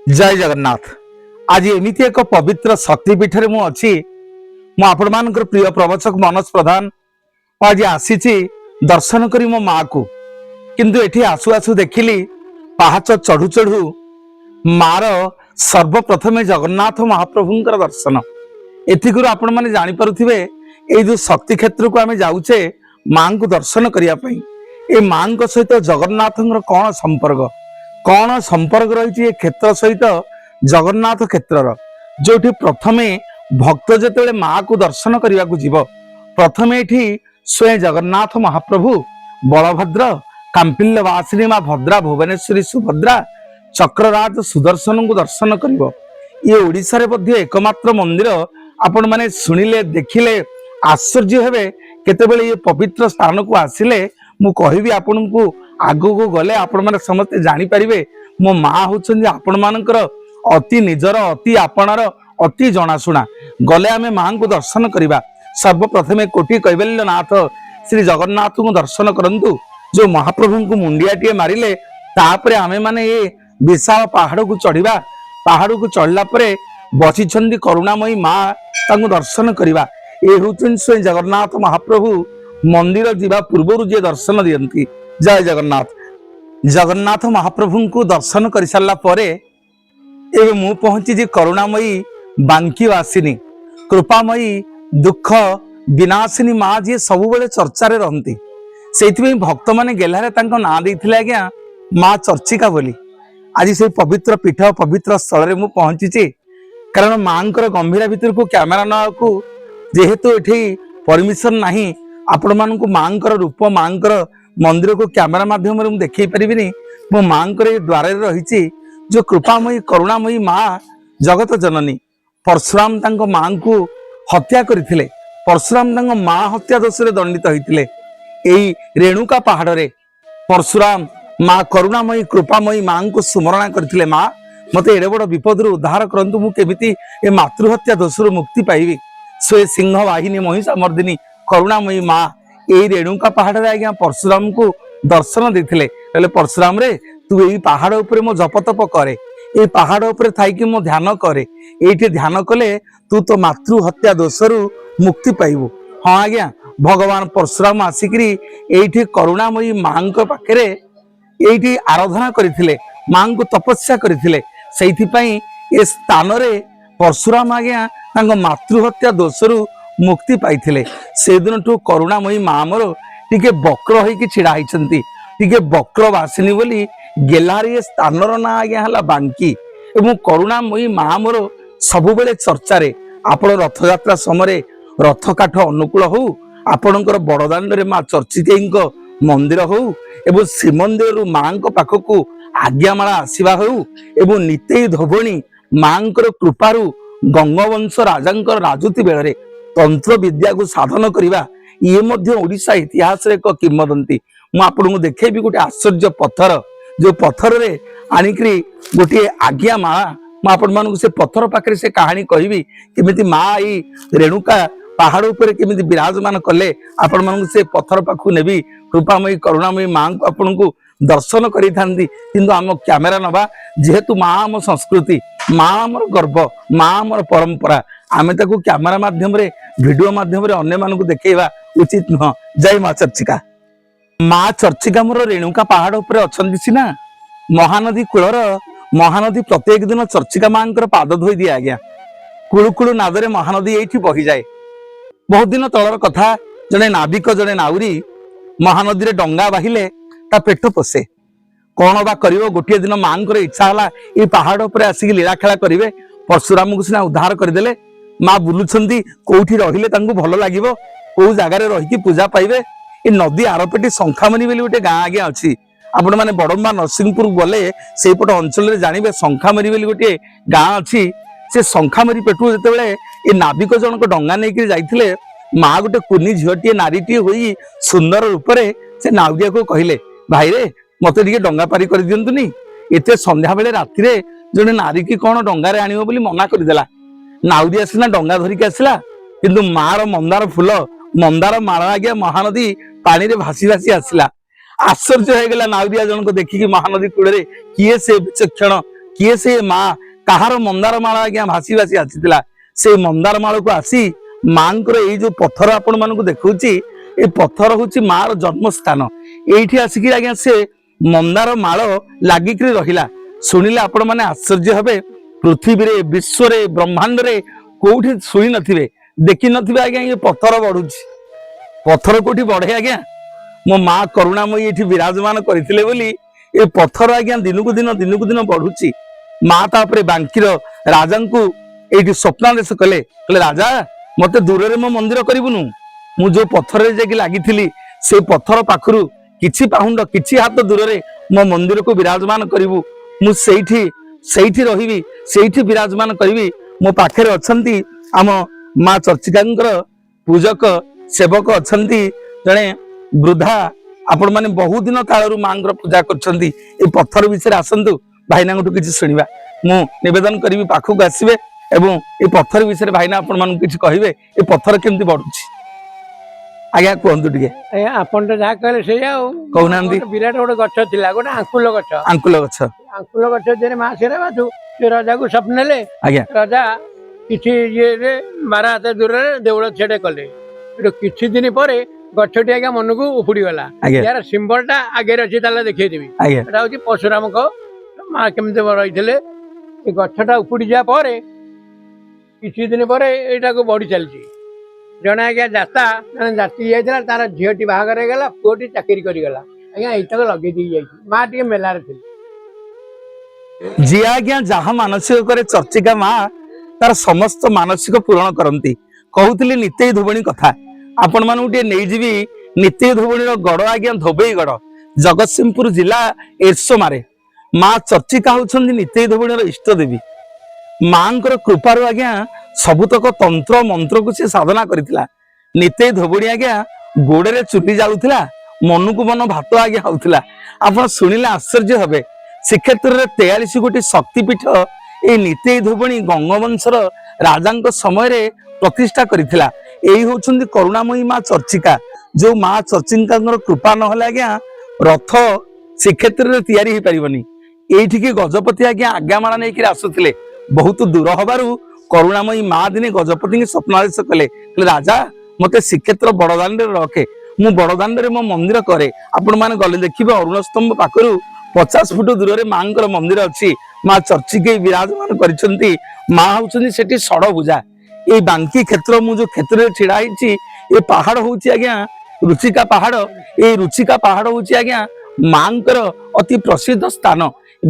जय जगन्नाथ। आज एमती एक पवित्र शक्तिपीठ में अच्छी आपण मान प्रिय प्रवचक मनोज प्रधान आज आसी दर्शन करी मो माँ को किंतु एठी आसु आसु देखिली पहाच चढ़ू चढ़ू मार सर्वप्रथमे जगन्नाथ महाप्रभुंकर दर्शन एथिकुर आपण माने जानि पारुथिबे ए जो शक्ति क्षेत्र को आमे जाउचे माँ को दर्शन करिया पई ए माँ को सहित जगन्नाथंकर कौन संपर्क रही क्षेत्र सहित जगन्नाथ क्षेत्र जो प्रथमे भक्त जेते माँ को दर्शन करने को जीव प्रथमे एठी स्वयं जगन्नाथ महाप्रभु बलभद्र कांपिल्य वासिनी माँ भद्रा भुवनेश्वरी सुभद्रा चक्रराज सुदर्शन को दर्शन करिवो। ये ओडिशा रे मध्ये एकमात्र मंदिर आपण माने सुनिले देखिले आश्चर्य हेबे केतेबेले ये पवित्र स्थान को आसिले मु कहिबी आपनकु आगो को गले आपण माने समस्त जानि परिबे मो माँ होचंदी आपण मानकर अति निजर अति आपणार अति जनाशुना गले आमे माँ को दर्शन करिबा। सर्वप्रथमे कोटि कैवल्यनाथ श्री जगन्नाथ को दर्शन करंतु जो महाप्रभु को मुंडियाटिए मारिले तापरे आमे माने ये विशाल पहाड़ को चढ़िबा। पहाड़ को चढ़ला परे बसिछंदी करुणामयी माँ तांको दर्शन करिबा। ए होचन स्वयं जगन्नाथ महाप्रभु मंदिर जीवा पूर्व जे दर्शन दियंती। जय जगन्नाथ। जगन्नाथ महाप्रभु को दर्शन कर सारा पर एवं मु पहुंची जी करुणामयी बांकी वासिनी कृपामयी दुख विनाशिनी माँ जी सब बेले चर्चा रे रहंती से भक्त माने गेलारे तांको ना देथिले आज्ञा माँ चर्चिका बोली। आज से पवित्र पीठ पवित्र स्थल मु पहुंची कारण माँकर गंभीर भितर को कैमेरा ना को जेहेतु एठी परमिशन नहीं आपण मान को माँकर रूप माँकर मंदिर को कैमेरा माध्यम रे देखै परिबिनी मो माँकर द्वार रही जो कृपामयी करुणामयी माँ जगत जननी परशुराम तांको माँ को हत्या करथिले। परशुराम तांको माँ हत्या दोष रे दंडित होइतिले। एई रेणुका पहाड़ रे परशुराम माँ करुणामयी कृपामयी माँ को स्मरण करथिले माँ मते एडे बड़ विपद रु उद्धार करंतु मु केमिति ए मातृहत्या दोष रु मुक्ति पाइबी। स्वे सिंह वाहिनी महिषा मर्दिनी करुणामयी माँ ए रेणुका पहाड़ रे आज्ञा परशुराम को दर्शन देथिले कहले परशुराम रे तू एई पहाड़ ऊपर मो जप तप करे ए पहाड़ ऊपर थाई कि मो ध्यान करे एठी ध्यान कले तू तो मातृ हत्या दोष रु मुक्ति पाइबू। हाँ आज्ञा भगवान परशुराम आसिकरी एठी करुणामयी माँ को पाखरे एठी आराधना करथिले माँ को तपस्या करथिले सेइथि पई ए स्थान रे परशुराम आज्ञा तांको मातृहत्या दोष रु मुक्ति पाइथिले। से दिन ठू करुणामयी माँ मोर टिके वक्र होइकी छिड़ा हिचंती टिके वक्र वासिनी बोली गेलारी स्थान ना आज्ञा हला बांकी एवं करुणामयी माँ मोर सबु बेले चर्चा रे आपण रथ यात्रा समय रथ काठ अनुकूल हो आपणकर बड़दाण्ड रे माँ चर्चित मंदिर हो एवं श्रीमंदिर माँ पाखक आज्ञामाला आसवा हो एवं निते धोबणी माँ कृपारू गंगवंश राजांकर राजुति बेଳରେ तंत्र विद्या को साधन करवा ये मध्य ओडिशा इतिहास रे एक किंवदंती। मु आपको देखेबी गोटे आश्चर्य पत्थर जो पत्थर रे आनिकरी गोटे आज्ञा माला मु आपण मानक से पत्थर पाखरे से कहानी कहबी केमिति माँ ई रेणुका पहाड़ ऊपर केमिति विराजमान कले आपण मानक से पत्थर पाखु नेबी कृपामयी करुणामयी माँ को आपण को दर्शन करी थांती किंतु आम कैमेरा नबा जेहेतु माँ आम संस्कृति माँ आमर गर्व माँ आमर परंपरा आमे ताकू कैमेरा माध्यम रे वीडियो माध्यम रे अन्य मानकु देखेबा उचित नुह। जय माँ चर्चिका। माँ चर्चिका मोर रेणुका पहाड़ ऊपर अछंती सिना महानदी कूलर महानदी प्रत्येक दिन चर्चिका माँ पाद धोई दिए आज्ञा कुळु कुळु नादरे महानदी एठी बही जाए। बहुत दिन तलर कथा जने नाविक जने नाउरी महानदी रे डंगा बाहिले ता पेट पोसे कौन बा करिवो गोटे दिन माँ इच्छा हला ये पहाड़ ऊपर आसिक लीला खेला करिवे परशुराम को सिना उद्धार करदेले माँ बुलुछंती कोठी रहिले तांको भल लागिवो को जगार रही पूजा पाइबे। ए नदी आरपेटी शंखामणि बोली गोटे गाँ आगे अच्छी आपण माने बड़म्बा नरसिंहपुर गले सेपट अंचल रे जानिबे शंखामणि बोली गोटे गाँ अच्छी से शंखामणि पेटू जेतेबेले ए नाविक जनक डंगा नेकि जाइथिले माँ गोटे कुनी झीटीए नारीटीए होई सुंदर रूपरे से नाउरिया को कहले भाई रे मते टिके डंगा पारी कर दियंतुनी एते संध्या बेले राति रे जने नारी की कौन डंगा रे आनिबो बोली मना करदेला। नाउरिया सिना डंगा धरिक आसला किंतु मार मंदार फूल मंदार माला आज्ञा महानदी पानी रे भासी भासी आसला। आश्चर्य हो गला नाउरिया जन को देखिकी महानदी कूल किए से विचक्षण किए से माँ कहार मंदार माला आज्ञा भासी भासी आसीला से मंदार माल को आसी माँ जो पत्थर आपण मानक देखुची ये पत्थर हूँ माँ जन्म स्थान ये आसिक आज्ञा से मंदार माल लागिक रहिला शुणिले आपण मैंने आश्चर्य हे पृथ्वी रे विश्व रे ब्रह्मांड रे कोठी शुणी नथिबे देखि नथिबे आज्ञा ये पत्थर बढ़ुची पत्थर कोठी बढ़े आज्ञा मो माँ करुणामयी ये विराजमान करथिले बोली ये पत्थर आज्ञा दिनकू दिन बढ़ुची माँ तापरे बांकीर राजा को ये स्वप्नादेश कले कले राजा मते दूर रे मो मंदिर करिबुनु मु जो पत्थर रे जाकी लागिथिली से पत्थर पाखरु किछि पाहुंड किछि हाथ दूर रे मो मंदिर को विराजमान करिवु मु सेठी रहिबी सेठी विराजमान करिवि मो पाखरे अछंती आम माँ चर्चिकांकर पूजक सेवक अछंती जणे वृद्धा आपण माने बहुत दिन कालरू मांगर पूजा करछंती ए पत्थर विषय आसंतु भाईनांगठु किछि सुनिबा मु निवेदन करिवि पाखक आसीबे एवं ए पत्थर विषय भाईना आपण मानू किछि कहिबे ए पत्थर केमति बढ़ुछि आज्ञा कहंतु टिके आज्ञा आपण तो जा कहले से जाओ कहउनांदी विराट गोटे गछ थिला गोटे आंकुल गछ जे मां सेरा बाथु से राजा को स्वप्न ले आज्ञा राजा किछि ये रे 12 हाथ दूर रे देवळ छेडे कले किछि दिन परे गछटी आज्ञा मन को उपुड़ी गला यार सिंबल टा आगे अछि ताला देखै देबी एटा होची परशुराम को मां केमते रहिथिले ए गछटा उपुड़ी जा परे किछि दिन परे एटा को बढी चलची जने आज्ञा जाता जाति जाइला तार झियोटी बाहागर गला पुओटी चाकरी करी गला आज्ञा एटा को लगे दी जाई मां टी मेलार थी जी आज्ञा जहा मानसिक करे चर्चिका माँ तार समस्त मानसिक पूरण करती कहूली नित्य धोबणी कथा आपण मानू टे नहीं जीवी नित्य धोबणी गड़ आज्ञा धोबई गड़ जगतसिंहपुर जिला एरसोमारे माँ चर्चिका होउछंदी नित्य धोबणी इष्ट देवी माँ कृपार आज्ञा सबुतक तंत्र मंत्र को सी साधना करथिला नित्य धोबणी आज्ञा गोड़े चुली जाऊला मन को मन भात आज्ञा होउथिला आपण सुनिले आश्चर्य हबे श्रीक्षेत्र में 43 गोटी शक्तिपीठ ये नित्य धोबणी गंगवंशर राजा समय रे प्रतिष्ठा करिथिला एही होउछंदी करुणामयी माँ चर्चिका जो माँ चर्चिका कृपा नहले आज्ञा रथ श्रीक्षेत्र में तैयारी हो पारिबनी एठी के गजपति आज्ञा आज्ञामाला नहीं आसुथिले बहुत दूर हबारु करुणामयी माँ दिने गजपति स्वप्नादेश कले राजा मते श्रीक्षेत्र बड़दान रखे मु बड़दान मो मंदिर करे आपण माने गले देखिबे अरुण स्तंभ पाखरु 50 फुट दूर रे मांकर मंदिर अच्छी माँ चर्चिके विराजमान करिसेंती माँ होउछंती सेठी षडभुजा ए बांकी क्षेत्र मु जो क्षेत्र रे छिड़ा हिची ए पहाड़ होउची आज्ञा रुचिका पहाड़ ए रुचिका पहाड़ होउची आज्ञा मांकर अति प्रसिद्ध स्थान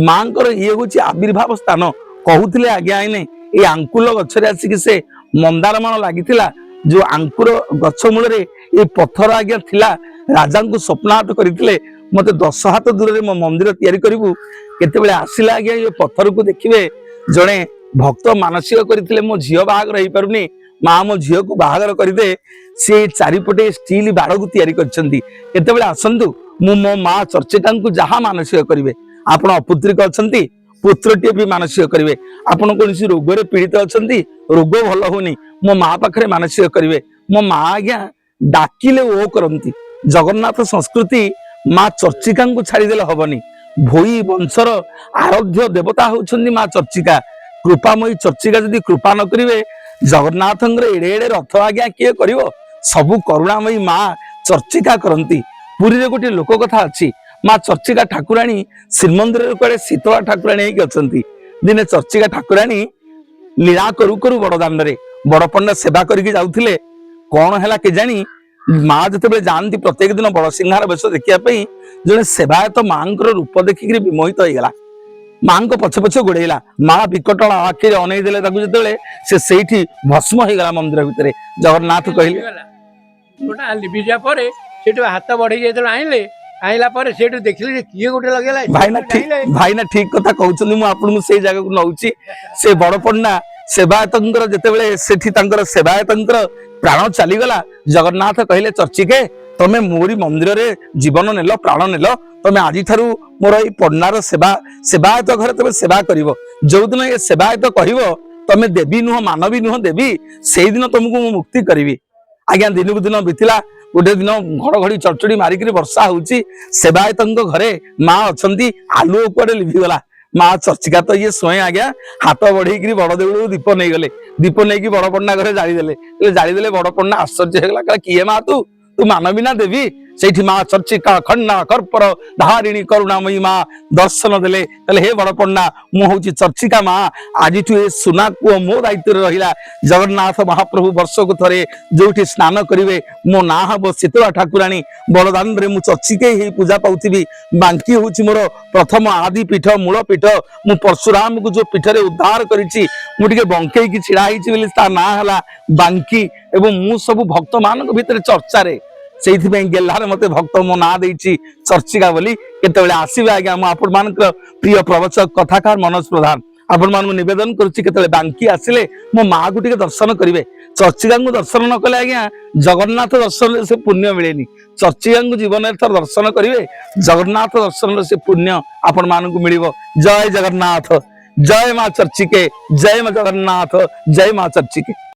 मांकर ये होउची आविर्भाव स्थान कहूतिले आज्ञा इने ए आंकुल गछरे आसी कि से मंदार माण लागिथिला जो आंकुर गछ मूल रे ए पत्थर आज्ञा थिला राजा को स्वप्नाहत करथिले मते 10 हाथ दूर रे मो मंदिर तैयारी करिवु केतेबेले आसिला आज्ञा ये पत्थर को देखिबे जणे भक्त मानसिक करथिले मो झियो बाहागर रही पारुनी माँ मो झियो को बाहागर करदे से चारिपटे स्टील बाड़ को तैयारी करछंती केतेबेले आसंतु मु मो माँ चर्चिका को जहा मानसिक करिवे आपण अपुत्रिक अछंती पुत्रटी भी मानसिक करिवे आपण कोनसी रोग रे पीड़ित अछंती रोग भल होनी मो माँ पाखरे मानसिक करिवे मो माँ आज्ञा डाकिले ओ करंती जगन्नाथ संस्कृति माँ चर्चिका को छाड़देले हबनी भोई वंशर आराध्य देवता होउछंदी माँ चर्चिका कृपामयी चर्चिका जदि कृपा न करिवे जगन्नाथ एड़े एड़े रथ आज्ञा किए करिवो सबु करुणामयी माँ चर्चिका करंती पुरी रे गोटे लोक कथा अछि माँ चर्चिका ठाकुराणी श्रीमंदिर कुआडे शीतला ठाकुराणी हेकि अछंती दिने चर्चिका ठाकुराणी लीला करू करू बड़दान रे बड़ पंडा सेवा करिके जाउथिले कोन हैला के जानी माँ जिते जानती प्रत्येक दिन बड़ सिंहार बेश देखा जड़े सेवायत माँ रूप देखिक विमोहित हो गला माँ पछे पछे गोड़ेला माँ विकट आखिर अनै देले जो से भस्म हो गला मंदिर भितर जगन्नाथ कहले हाथ बढ़े आइले आइला पर सेठु देखिले किए गोटे लगेला भाईना ठीक कथा कहउछन मु आपन से जगह को नउची से बड़ पंडा सेवायतंकर जेतेबेले सेठी तांकर सेवायतंकर प्राण चली गला जगन्नाथ कहले चर्चिके तमे मोरी मंदिर रे जीवन नेलो प्राण नेलो तमे आजि थारु मोर ए पंडार सेवायत घर तमे सेवा करिवो जो दिन ए सेवायत कहिवो तमे देवी नुह मानवी नुह देवी सेई दिन तुमको मु मुक्ति करिवि आज्ञा दिन को दिन बितिला गोटे दिन घड़घड़ी चढ़चड़ी मारिक वर्षा होउची सेवायतंक घरे माँ अछंती आलू कुआडे लिभि गला माँ चर्चिका तो ये स्वयं आज्ञा हाथ बढ़ेक बड़ देउल दीप नहीं गले दीप नहीं बड़ पण्डा घरे जालीदेले बड़ पण्डा आश्चर्य होगा किए माँ तू मानवी ना देवी से माँ चर्चिका खन्ना कर्पर धारिणी करुणामयी माँ दर्शन देले हे बड़ पण्डा मुझे चर्चिका माँ आज ये सुना कूह मो दायित्व रहा जगन्नाथ महाप्रभु वर्ष को थे जो स्नान करेंगे मो ना हम शीतला ठाकुराणी बड़दान मु चर्चिके ही पूजा पाऊथी बांकी हूँ मोर प्रथम आदि पीठ मूल पीठ मु परशुराम को जो पीठरे उद्धार करी बंकई छिड़ा ना है बांकी एवं मु सब भक्त मान भीतर चर्चा से गेलार मत भक्त मो ना देछि चर्चिका बोली केतबेले आसीबे आज्ञा मु आपण मानकर प्रिय प्रवचक कथाकार मनोज प्रधान आपण मान निवेदन करुछि केतबेले बांकी आसिले मो माँ को टिके दर्शन करिवे चर्चिका को दर्शन न कले आज्ञा जगन्नाथ दर्शन से पुण्य मिलेनी चर्चिका को जीवन में थर दर्शन करिवे जगन्नाथ दर्शन से पुण्य आपण मान को मिलिबो। जय जगन्नाथ, जय माँ चर्चिके, जय माँ जगन्नाथ, जय माँ चर्चिके।